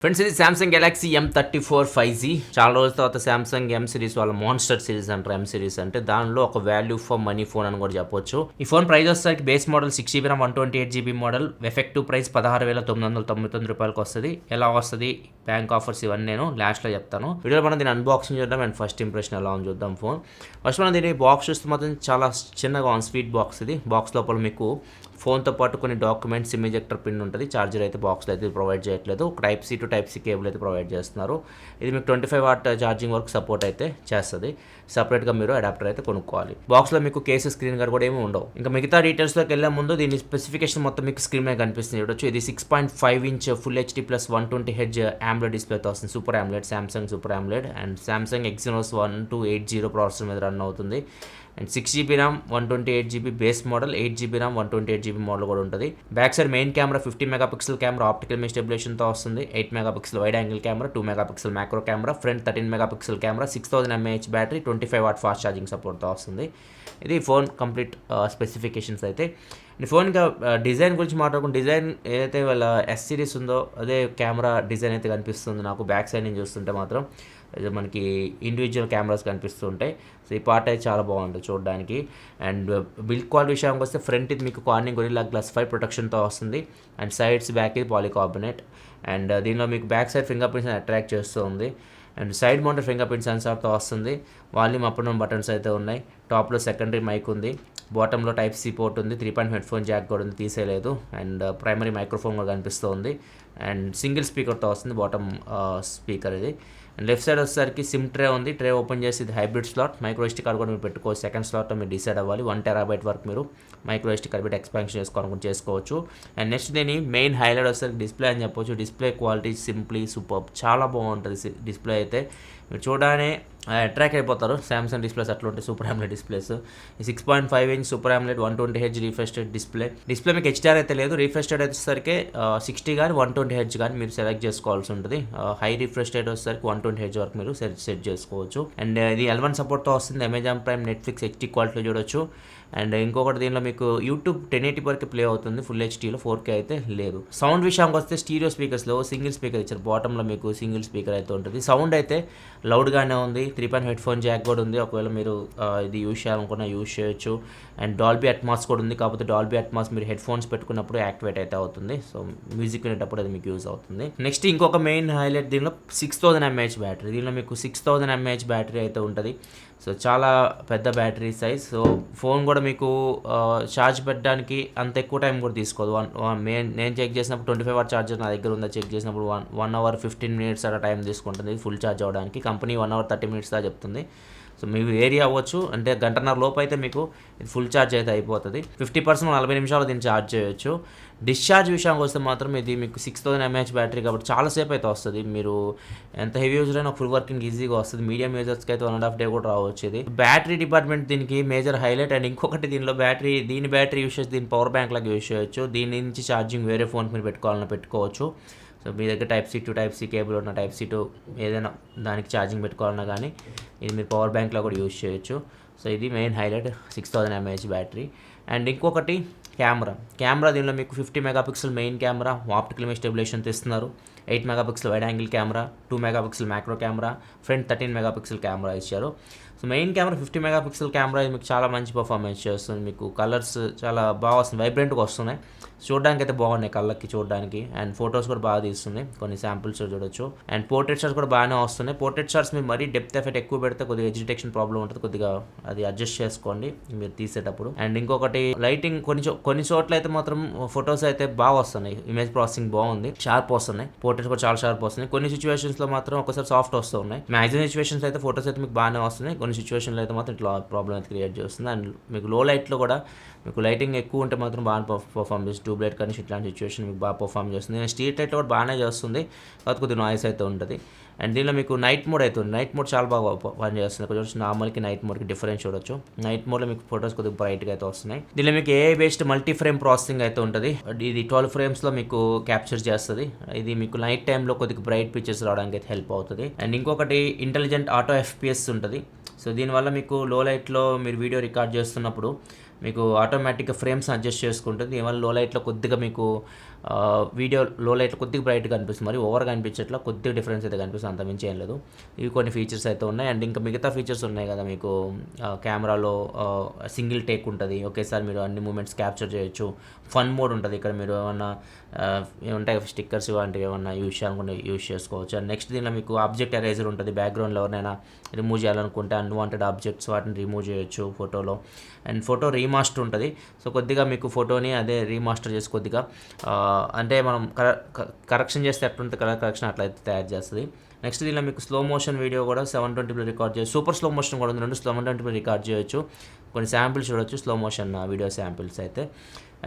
Friends ఇది Samsung Galaxy M34 5G చాలా రోజుల తర్వాత సామ్సంగ్ M సిరీస్ వాళ్ళ మాన్స్టర్ సిరీస్ అంటారు. M సిరీస్ అంటే దానిలో ఒక వాల్యూ ఫర్ మనీ ఫోన్ అని కూడా చెప్పొచ్చు. ఈ ఫోన్ ప్రైస్ వచ్చేసరికి base model 6GB RAM 128GB model, effective price 16,999 రూపాయలకు వస్తుంది. ఎలా వస్తుంది, బ్యాంక్ ఆఫర్స్ ఇవన్నీ నేను లాస్ట్లో చెప్తాను. వీడియోలో మనం దీన్ని అన్బాక్సింగ్ చేద్దాం అండ్ ఫస్ట్ ఇంప్రెషన్ ఎలా ఉంది చూద్దాం. ఫస్ట్ మనం దీన్ని బాక్స్ చూస్తే మాత్రం చాలా చిన్నగా ఉంది, స్వీట్ బాక్స్. ఇది బాక్స్ లోపల మీకు ఫోన్తో పాటు కొన్ని డాక్యుమెంట్స్, సిమ్ ఎజెక్టర్ పిన్ ఉంటుంది. చార్జర్ అయితే బాక్స్లో అయితే ప్రొవైడ్ చేయట్లేదు. Type C to type C cable అయితే ప్రొవైడ్ చేస్తున్నారు. ఇది మీకు 25 వాట్ ఛార్జింగ్ వరకు సపోర్ట్ అయితే చేస్తుంది. సపరేట్గా మీరు అడాప్టర్ అయితే కొనుక్కోవాలి. బాక్స్లో మీకు కేసు, స్క్రీన్ గార్డ్ కూడా ఏమి ఉండవు. ఇంకా మిగతా డీటెయిల్స్లోకి వెళ్ళే ముందు దీని స్పెసిఫికేషన్ మొత్తం మీకు స్క్రీన్ మీద కనిపిస్తుంది చూడొచ్చు. ఇది 6.5 inch full HD plus 120Hz AMOLED డిస్ప్లేతో వస్తుంది. Super AMOLED, Samsung super AMOLED and Samsung Exynos 1280 processor మీద రన్ అవుతుంది. And 6GB RAM 128GB base model, 8GB RAM 128GB model కూడా ఉంటుంది. Back side main camera 50 megapixel camera optical image స్టెబిలేషన్తో వస్తుంది. 8 megapixel wide angle camera, 2 megapixel macro camera, front 13 megapixel camera, 6000 mAh battery, 25 watt fast charging సపోర్ట్తో వస్తుంది. ఇది phone complete specifications అయితే. ఈ phone ఇంకా డిజైన్ గురించి మాట్లాడుకుంటే, డిజైన్ ఏదైతే వాళ్ళ S సిరీస్ ఉందో అదే కెమెరా డిజైన్ అయితే కనిపిస్తుంది నాకు. బ్యాక్ సైడ్ నుంచి చూస్తుంటే మాత్రం ఇది మనకి ఇండివిజువల్ కెమెరాస్ కనిపిస్తూ ఉంటాయి. సో ఈ పార్ట్ అయితే చాలా బాగుంటుంది చూడడానికి. అండ్ బిల్డ్ క్వాలిటీ విషయానికి వస్తే ఫ్రంట్ ఇది మీకు కార్నింగ్ గొరిల్లా గ్లాస్ 5 ప్రొటెక్షన్తో వస్తుంది. అండ్ సైడ్స్ బ్యాక్ ఇది పాలికార్బోనేట్. అండ్ దీనిలో మీకు back side finger prints attract చేస్తూ ఉంది. And side mounted finger print సెన్సార్తో వస్తుంది. Volume up and down buttons అయితే ఉన్నాయి. టాప్లో సెకండరీ మైక్ ఉంది. బాటంలో టైప్ సి పోర్ట్ ఉంది. 3.5 హెడ్ఫోన్ జాక్ కూడా ఉంది, తీసేయలేదు. అండ్ ప్రైమరీ మైక్రోఫోన్ కూడా కనిపిస్తుంది. అండ్ సింగిల్ స్పీకర్తో వస్తుంది బాటమ్ స్పీకర్ ఇది. అండ్ లెఫ్ట్ సైడ్ వచ్చేసరికి సిమ్ ట్రే ఉంది. ట్రే ఓపెన్ చేసి ఇది hybrid slot. Micro SD card కూడా మీరు పెట్టుకోవచ్చు. సెకండ్ స్లాట్లో మీరు డిసైడ్ అవ్వాలి. 1TB వరకు మీరు మైక్రో SD కార్డ్ పెట్టి ఎక్స్పాన్షన్ చేసుకోవచ్చు. అండ్ నెక్స్ట్ దీని మెయిన్ హైలైట్ వచ్చేసరికి డిస్ప్లే అని చెప్పొచ్చు. డిస్ప్లే క్వాలిటీ సింప్లీ సూపర్, చాలా బాగుంటుంది డిస్ప్లే అయితే. మీరు చూడగానే అట్రాక్ట్ అయిపోతారు. సామ్సంగ్ డిస్ప్లేస్ అట్లా ఉంటాయి, సూపర్ AMOLED డిస్ప్లేస్. ఈ 6.5 inch super AMOLED 120Hz refresh rate display మీకు HDR అయితే లేదు. రిఫ్రెష్ రేట్ వచ్చేసరికి 60 కానీ 120Hz కానీ మీరు సెలెక్ట్ చేసుకోవాల్సి ఉంటుంది. హై రిఫ్రెష్ రేట్ వచ్చేసరికి 120Hz వరకు మీరు సెట్ చేసుకోవచ్చు. అండ్ ఇది L1 సపోర్ట్తో వస్తుంది. అమెజాన్ ప్రైమ్, నెట్ఫ్లిక్స్ HD క్వాలిటీలో చూడొచ్చు. అండ్ ఇంకొకటి దీనిలో మీకు యూట్యూబ్ 1080 వరకు ప్లే అవుతుంది. ఫుల్ హెచ్డీలో 4K అయితే లేదు. సౌండ్ విషయానికి వస్తే స్టీరియో స్పీకర్స్లో సింగిల్ స్పీకర్ ఇచ్చారు. బాటంలో మీకు సింగిల్ స్పీకర్ అయితే ఉంటుంది. సౌండ్ అయితే లౌడ్గానే ఉంది. 3.5 హెడ్ఫోన్ జాక్ కూడా ఉంది. ఒకవేళ మీరు ఇది యూజ్ చేయాలనుకున్నా యూజ్ చేయొచ్చు. అండ్ డాల్బీ అట్మాస్ కూడా ఉంది. కాకపోతే డాల్బీ అట్మాస్ మీరు హెడ్ ఫోన్స్ పెట్టుకున్నప్పుడు యాక్టివేట్ అయితే అవుతుంది. సో మ్యూజిక్ వినేటప్పుడు అది మీకు యూజ్ అవుతుంది. నెక్స్ట్ ఇంకొక మెయిన్ హైలైట్ దీనిలో 6000 mAh బ్యాటరీ. దీనిలో మీకు 6000 mAh బ్యాటరీ అయితే ఉంటుంది. సో చాలా పెద్ద బ్యాటరీ సైజ్. సో ఫోన్ కూడా మీకు ఛార్జ్ పెట్టడానికి అంత ఎక్కువ టైం కూడా తీసుకోదు. నేను చెక్ చేసినప్పుడు 25 వాట్ ఛార్జర్ నా దగ్గర ఉందా చెక్ చేసినప్పుడు 1 hour 15 minutes అలా టైం తీసుకుంటుంది ఫుల్ ఛార్జ్ అవ్వడానికి. కంపెనీ 1 hour 30 minutes దా చెప్తుంది. సో మీకు ఏరియా అవ్వచ్చు అంటే గంటన్నర లోపు అయితే మీకు ఇది ఫుల్ ఛార్జ్ అయితే అయిపోతుంది. 50% 40 నిమిషాలు దీన్ని ఛార్జ్ చేయొచ్చు. డిశ్చార్జ్ విషయానికి వస్తే మాత్రం ఇది మీకు 6000 mAh బ్యాటరీ కాబట్టి చాలాసేపు అయితే వస్తుంది. మీరు ఎంత హెవీ యూజర్ అయినా ఫుల్ వర్కింగ్ ఈజీగా వస్తుంది. మీడియం యూజర్స్కి అయితే 1.5 day కూడా రావచ్చు. ఇది బ్యాటరీ డిపార్ట్మెంట్ దీనికి మేజర్ హైలైట్. అండ్ ఇంకొకటి దీనిలో దీని బ్యాటరీ యూజ్ చేసి దీని పవర్ బ్యాంక్ లాగా యూజ్ చేయొచ్చు. దీని నుంచి ఛార్జింగ్ వేరే ఫోన్కి మీరు పెట్టుకోవాలన్నా పెట్టుకోవచ్చు. సో మీ దగ్గర type C to type C cable ఉన్న టైప్ సి టు ఏదైనా దానికి ఛార్జింగ్ పెట్టుకోవాలన్నా కానీ ఇది మీరు పవర్ బ్యాంక్లో కూడా యూజ్ చేయొచ్చు. సో ఇది main highlight 6000 mAh battery. And ఇంకొకటి కెమెరా దీనిలో మీకు 50 megapixel main camera, optical image stabilisation ఇస్తున్నారు. 8 megapixel wide angle camera, 2 megapixel macro camera, front 13 megapixel camera ఇచ్చారు. So main camera 50 megapixel camera ఇది మీకు చాలా మంచి పర్ఫార్మెన్స్ చేస్తుంది. మీకు కలర్స్ చాలా బాగా వస్తుంది, వైబ్రెంట్గా వస్తున్నాయి. చూడడానికి అయితే బాగున్నాయి కళ్ళకి చూడడానికి. అండ్ ఫొటోస్ కూడా బాగా తీస్తుంది. కొన్ని శాంపుల్స్ చూడొచ్చు. అండ్ పోర్ట్రేట్ షాట్స్ కూడా బాగానే వస్తున్నాయి. పోర్ట్రేట్ షాట్స్ మీరు మరీ డెప్త్ ఎఫెక్ట్ ఎక్కువ పెడితే కొద్దిగా ఎడ్జ్ డిటెక్షన్ ప్రాబ్లం ఉంటుంది. కొద్దిగా అది అడ్జస్ట్ చేసుకోండి మీరు తీసేటప్పుడు. అండ్ ఇంకొకటి లైటింగ్ కొన్ని చోట్ల అయితే మాత్రం ఫొటోస్ అయితే బాగా వస్తున్నాయి. ఇమేజ్ ప్రాసెసింగ్ బాగుంది, షార్ప్ వస్తున్నాయి. పోర్ట్రేట్స్ కూడా చాలా షార్ప్ వస్తున్నాయి. కొన్ని సిచ్యువేషన్స్లో మాత్రం ఒకసారి సాఫ్ట్ వస్తూ ఉన్నాయి. మ్యాక్సిమం సిచ్యువేషన్స్ అయితే ఫొటోస్ అయితే మీకు బాగానే వస్తున్నాయి. కొన్ని సిచ్యువేషన్లో అయితే మాత్రం ఇట్లా ప్రాబ్లం అయితే క్రియేట్ చేస్తుంది. అండ్ మీకు లో లైట్లో కూడా మీకు లైటింగ్ ఎక్కువ ఉంటే మాత్రం బాగా పర్ఫామ్ చేస్తుంది. ట్యూబ్లైట్ కానీ ఇట్లాంటి సిచ్యువేషన్ మీకు బాగా పర్ఫామ్ చేస్తుంది. స్ట్రీట్ లైట్లో కూడా బాగానే చేస్తుంది, కాకపోతే కొద్దిగా నాయిస్ అయితే ఉంటుంది. అండ్ దీనిలో మీకు నైట్ మోడ్ అయితే ఉంది. నైట్ మోడ్ చాలా బాగా పనిచేస్తుంది. కొంచెం నార్మల్కి నైట్ మోడ్కి డిఫరెన్స్ చూడొచ్చు. నైట్ మోడ్లో మీకు ఫొటోస్ కొద్దిగా బ్రైట్గా అయితే వస్తున్నాయి. దీనిలో మీకు AI based multi frame processing అయితే ఉంటుంది. ఇది 12 frames మీకు క్యాప్చర్ చేస్తుంది. ఇది మీకు నైట్ టైంలో కొద్దిగా బ్రైట్ పిక్చర్స్ రావడానికి అయితే హెల్ప్ అవుతుంది. అండ్ ఇంకొకటి ఇంటెలిజెంట్ ఆటో FPS ఉంటుంది. సో దీనివల్ల మీకు లో లైట్లో మీరు వీడియో రికార్డ్ చేస్తున్నప్పుడు మీకు ఆటోమేటిక్గా ఫ్రేమ్స్ అడ్జస్ట్ చేసుకుంటుంది. ఏమైనా లో లైట్లో కొద్దిగా మీకు వీడియో లో లైట్లో కొద్దిగా బ్రైట్గా కనిపిస్తుంది, మరి ఓవర్గా అనిపించట్లా, కొద్దిగా డిఫరెన్స్ అయితే కనిపిస్తుంది, అంత మించి ఏం లేదు. ఇవి కొన్ని ఫీచర్స్ అయితే ఉన్నాయి. అండ్ ఇంకా మిగతా ఫీచర్స్ ఉన్నాయి కదా మీకు, కెమెరాలో సింగిల్ టేక్ ఉంటుంది, ఒకేసారి మీరు అన్ని మూమెంట్స్ క్యాప్చర్ చేయొచ్చు. ఫన్ మోడ్ ఉంటుంది, ఇక్కడ మీరు ఏమన్నా ఏమంటాయి స్టిక్కర్స్ ఇలాంటివి ఏమన్నా యూజ్ చేయాలనుకుంటే యూజ్ చేసుకోవచ్చు. అండ్ నెక్స్ట్ దీనిలో మీకు ఆబ్జెక్ట్ ఎరేజర్ ఉంటుంది, బ్యాక్గ్రౌండ్లో ఎవరైనా రిమూవ్ చేయాలనుకుంటే అన్వాంటెడ్ ఆబ్జెక్ట్స్ వాటిని రిమూవ్ చేయొచ్చు ఫోటోలో. అండ్ ఫోటో రీమాస్టర్ ఉంటుంది, సో కొద్దిగా మీకు ఫోటోని అదే రీమాస్టర్ చేసి కొద్దిగా అంటే మనం కరెక్షన్ చేస్తే ఎట్లుంటుంది, కలర్ కరెక్షన్ అట్లయితే తయారు చేస్తుంది. నెక్స్ట్ దీనిలో మీకు స్లో మోషన్ వీడియో కూడా 720p రికార్డ్ చేయొచ్చు, సూపర్ స్లో మోషన్ కూడా ఉంది, 720p రికార్డ్ చేయొచ్చు. కొన్ని శాంపిల్స్ చూడొచ్చు స్లో మోషన్ వీడియో శాంపిల్స్ అయితే.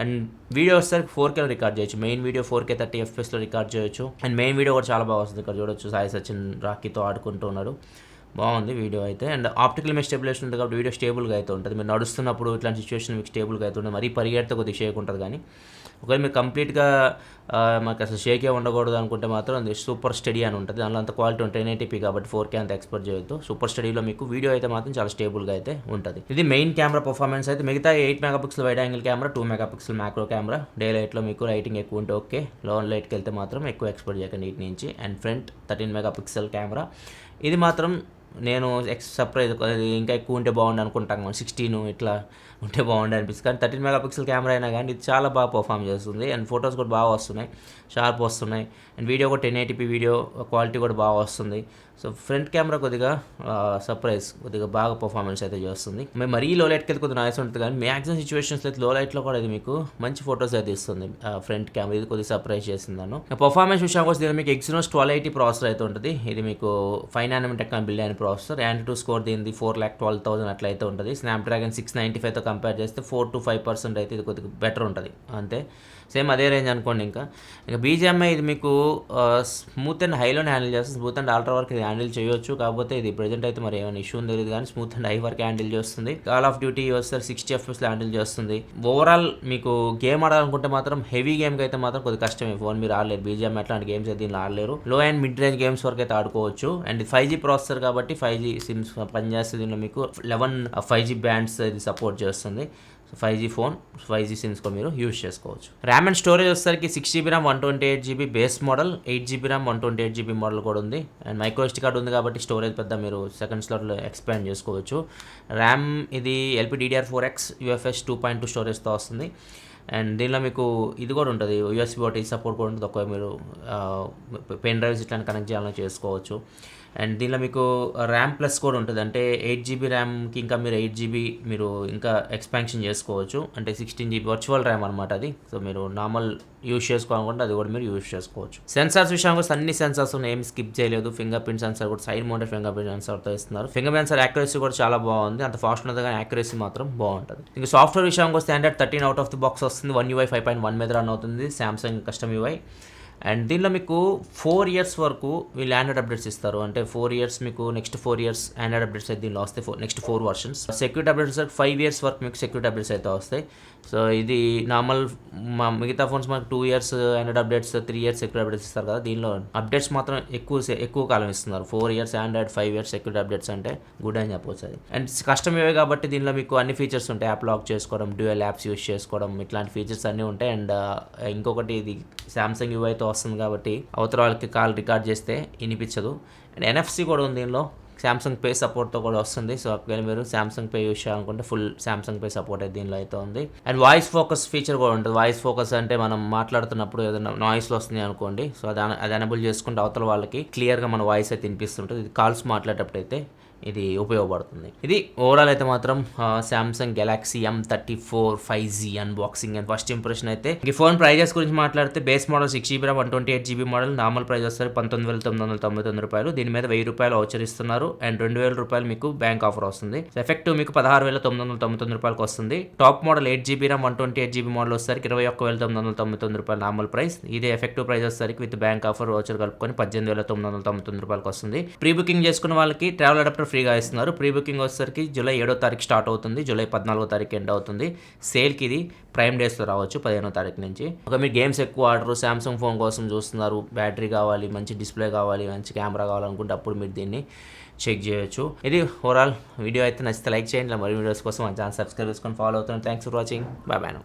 అండ్ వీడియో వచ్చేసరికి 4K రికార్డ్ చేయొచ్చు, main video 4K 30fps record చేయొచ్చు. అండ్ మెయిన్ వీడియో కూడా చాలా బాగా వస్తుంది, ఇక్కడ చూడొచ్చు సాయి సచిన్ రాకీతో ఆడుకుంటూ ఉన్నాడు, బాగుంది వీడియో అయితే. అండ్ ఆప్టికల్ ఇమేజ్ స్టెబిలైజేషన్ ఉంటుంది కాబట్టి వీడియో స్టేబుల్గా అయితే ఉంటుంది, మీరు నడుస్తున్నప్పుడు ఇట్లాంటి సిచ్యువేషన్ మీకు స్టేబుల్గా అయితే ఉంటుంది, మరీ పరిగెడితే కొద్దిగా షేక్ ఉంటుంది. కానీ ఒకవేళ మీరు కంప్లీట్గా మాకు అసలు షేకే ఉండకూడదు అనుకుంటే మాత్రం అది సూపర్ స్టడీ అని ఉంటుంది, దానిలో అంత క్వాలిటీ ఉంటుంది, 1080p కాబట్టి 4K అంత ఎక్స్పెక్ట్ చేయొద్దు. సూపర్ స్టడీలో మీకు వీడియో అయితే మాత్రం చాలా స్టేబుల్గా అయితే ఉంటుంది. ఇది మెయిన్ కెమెరా పర్ఫార్మెన్స్ అయితే. మిగతా 8 MP wide angle camera, 2 MP macro camera. Day లైట్లో మీకు లైటింగ్ ఎక్కువ ఉంటే ఓకే, లో లైట్కి వెళ్తే మాత్రం ఎక్కువ ఎక్స్పెక్ట్ చేయకండి వీటి నుంచి. అండ్ ఫ్రంట్ 13 MP కెమెరా, ఇది మాత్రం నేను సర్ప్రైజ్, ఇంకా ఎక్కువ ఉంటే బాగుండు అనుకుంటాను, 16 ఇట్లా ఉంటే బాగుండు అనిపిస్తుంది. కానీ 13 MP కెమెరా అయినా కానీ ఇది చాలా బాగా పర్ఫామ్ చేస్తుంది. అండ్ ఫొటోస్ కూడా బాగా వస్తున్నాయి, షార్ప్ వస్తున్నాయి. అండ్ వీడియో కూడా 1080p వీడియో క్వాలిటీ కూడా బాగా వస్తుంది. సో ఫ్రంట్ కెమెరా కొద్దిగా సర్ప్రైజ్, కొద్దిగా బాగా పర్ఫార్మెన్స్ అయితే చేస్తుంది. మేము మరీ లో లైట్కి అయితే కొద్దిగా నాయిస్ ఉంటుంది, కానీ మ్యాక్సిమం సిచ్యువేషన్స్లో అయితే లో లైట్లో కూడా ఇది మీకు మంచి ఫొటోస్ అయితే ఇస్తుంది ఫ్రంట్ కెమెరా. ఇది కొద్దిగా సర్ప్రైజ్ చేసింది నన్ను. పర్ఫార్మెన్స్ విషయానికి వస్తే దీని మీకు Exynos 1280 ప్రాసెసర్ అయితే ఉంటుంది. ఇది మీకు 5nm టెక్నాలజీ బిల్డ్ అయిన ప్రాసెసర్. Antutu స్కోర్ దీనిది 4,12,000 అట్లయితే ఉంటుంది. స్నాప్డ్రాగన్ 695తో కంపేర్ చేస్తే 4 to 5% అయితే ఇది కొద్దిగా బెటర్ ఉంటుంది, అంతే సేమ్ అదే రేంజ్ అనుకోండి. ఇంకా BGMI ఇది మీకు స్మూత్ అండ్ హైలోనే హ్యాండిల్ చేస్తుంది, స్మూత్ అండ్ అల్ట్రా వరకు ఇది హ్యాండిల్ చేయొచ్చు. కాకపోతే ఇది ప్రెజెంట్ అయితే మరి ఏమైనా ఇష్యూ తెలియదు, కానీ స్మూత్ అండ్ హై వరకు హ్యాండిల్ చేస్తుంది. కాల్ ఆఫ్ డ్యూటీ వస్తే 60 FPS హ్యాండిల్ చేస్తుంది. ఓవరాల్ మీకు గేమ్ ఆడాలనుకుంటే మాత్రం హెవీ గేమ్కి అయితే మాత్రం కొద్దిగా కష్టమే, ఫోన్ మీరు ఆడలేరు. BGMI అట్లాంటి గేమ్స్ అయితే దీనిలో ఆడలేరు. లో అండ్ మిడ్ రేంజ్ గేమ్స్ వరకు అయితే ఆడుకోవచ్చు. అండ్ 5G ప్రాసెసర్ కాబట్టి 5G సిమ్స్ పనిచేస్తుంది. దీనిలో మీకు 11 5G బ్యాండ్స్ ఇది సపోర్ట్ చేస్తుంది. 5G ఫోన్ 5G సిమ్స్ కూడా మీరు యూజ్ చేసుకోవచ్చు. ర్యామ్ అండ్ స్టోరేజ్ వచ్చేసరికి 6GB RAM 128GB base model, 8GB RAM 128GB model కూడా ఉంది. అండ్ మైక్రో SD కార్డ్ ఉంది కాబట్టి స్టోరేజ్ పెద్ద మీరు సెకండ్ స్లాట్లో ఎక్స్పాండ్ చేసుకోవచ్చు. ర్యామ్ ఇది LPDDR4X UFS 2.2 స్టోరేజ్తో వస్తుంది. అండ్ దీనిలో మీకు ఇది కూడా ఉంటుంది, USB సపోర్ట్ కూడా ఉంటుంది, ఒకవేళ మీరు పెన్ డ్రైవ్స్ ఇట్లాంటి కనెక్ట్ చేయాలని చేసుకోవచ్చు. అండ్ దీనిలో మీకు ర్యామ్ ప్లస్ కూడా ఉంటుంది, అంటే 8GB ర్యామ్కి ఇంకా మీరు 8GB మీరు ఇంకా ఎక్స్పాన్షన్ చేసుకోవచ్చు, అంటే 16GB వర్చువల్ ర్యామ్ అనమాట అది. సో మీరు నార్మల్ యూజ్ చేసుకోవాలనుకుంటే అది కూడా మీరు యూజ్ చేసుకోవచ్చు. సెన్సార్స్ విషయానికి వస్తే అన్ని సెన్సార్స్ ఉన్నాయి, ఏమి స్కిప్ చేయలేదు. ఫింగర్ ప్రింట్ సెన్సార్ కూడా సైడ్ మౌంటెడ్ ఫింగర్ ప్రింట్ సెన్సార్తో ఇస్తున్నారు. ఫింగర్ ప్రింట్ సెన్సార్ యాక్యురసీ కూడా చాలా బాగుంది, అంత ఫాస్ట్ ఉన్నది కానీ యాక్యురసీ మాత్రం బాగుంటుంది. ఇంకా సాఫ్ట్వేర్ విషయానికి వస్తే Android 13 out of the box వస్తుంది, One UI 5.1 మీద రన్ అవుతుంది, సామ్సంగ్ కస్టమ్ UI. అండ్ దీనిలో మీకు 4 years వరకు వీళ్ళు ఆండ్రాయిడ్ అప్డేట్స్ ఇస్తారు, అంటే 4 years మీకు నెక్స్ట్ 4 years ఆండ్రాయిడ్ అప్డేట్స్ అయితే దీనిలో వస్తాయి, next 4 versions. Security updates 5 years వరకు మీకు సెక్యూరిటీ అప్డేట్స్ అయితే వస్తాయి. సో ఇది నార్మల్ మిగతా ఫోన్స్ మనకు 2 years Android updates, 3 years security updates ఇస్తారు కదా, దీనిలో అప్డేట్స్ మాత్రం ఎక్కువ కాలం ఇస్తున్నారు. 4 years Android, 5 years security updates అంటే గుడ్ అని చెప్పవచ్చు అది. అండ్ కస్టమ్ UI కాబట్టి దీనిలో మీకు అన్ని ఫీచర్స్ ఉంటాయి, యాప్ లాక్ చేసుకోవడం, డ్యూయల్ యాప్స్ యూస్ చేసుకోవడం, ఇట్లాంటి ఫీచర్స్ అన్నీ ఉంటాయి. అండ్ ఇంకొకటి ఇది సామ్సంగ్ UIతో వస్తుంది కాబట్టి అవతల వాళ్ళకి కాల్ రికార్డ్ చేస్తే వినిపించదు. అండ్ NFC కూడా ఉంది దీనిలో, సామ్సంగ్ పే సపోర్ట్తో కూడా వస్తుంది. సో ఒకవేళ మీరు సామ్సంగ్ పే యూస్ చేయాలనుకుంటే ఫుల్ సామ్సంగ్ పే సపోర్ట్ అయితే దీనిలో అయితే ఉంది. అండ్ వాయిస్ ఫోకస్ ఫీచర్ కూడా ఉంటుంది. వాయిస్ ఫోకస్ అంటే మనం మాట్లాడుతున్నప్పుడు ఏదైనా నాయిస్లో వస్తుంది అనుకోండి, సో అది ఎనేబుల్ చేసుకుంటే అవతల వాళ్ళకి క్లియర్గా మన వాయిస్ అయితే వినిపిస్తుంటుంది. ఇది కాల్స్ మాట్లాడేటప్పుడు అయితే ఇది ఉపయోగపడుతుంది. ఇది ఓవరాల్ అయితే మాత్రం Samsung Galaxy M34 5G unboxing and first impression అయితే. ఈ ఫోన్ ప్రైజెస్ గురించి మాట్లాడితే base model 6GB RAM 128GB model normal price వస్తారు 19,999 రూపాయలు. దీని మీద 1000 రూపాయలు వౌచర్ ఇస్తున్నారు. అండ్ 2,000 రూపాయలు మీకు బ్యాంక్ ఆఫర్ వస్తుంది. ఎఫెక్టివ్ మీకు 16,999 రూపాయలకు వస్తుంది. Top model 8GB RAM 128GB model వచ్చేసరికి 21,999 రూపాయలు నార్మల్ ప్రైస్. ఇదే ఎఫెక్టివ్ ప్రైస్ వచ్చేసరికి విత్ బ్యాంక్ ఆఫర్ వౌచర్ కలుపుకొని 18,999 రూపాయలకు వస్తుంది. ప్రీ బుకింగ్ చేసుకున్న వాళ్ళకి ట్రావెల్ అడాప్టర్ ఫ్రీగా ఇస్తున్నారు. ప్రీ బుకింగ్ వచ్చేసరికి జూలై 7వ తారీఖు స్టార్ట్ అవుతుంది, జూలై 14వ తారీఖు ఎండ్ అవుతుంది. సేల్కి ఇది ప్రైమ్ డేస్లో రావచ్చు 15వ తారీఖు నుంచి. ఒక మీరు గేమ్స్ ఎక్కువ ఆడరు, సామ్సంగ్ ఫోన్ కోసం చూస్తున్నారు, బ్యాటరీ కావాలి, మంచి డిస్ప్లే కావాలి, మంచి కెమెరా కావాలనుకుంటే అప్పుడు మీరు దీన్ని చెక్ చేయొచ్చు. ఇది ఓవరాల్ వీడియో అయితే నచ్చితే లైక్ చేయండి. మరి వీడియోస్ కోసం మన ఛానల్ సబ్స్క్రైబ్ చేసుకొని ఫాలో అవుతాను. Thanks for watching. Bye bye.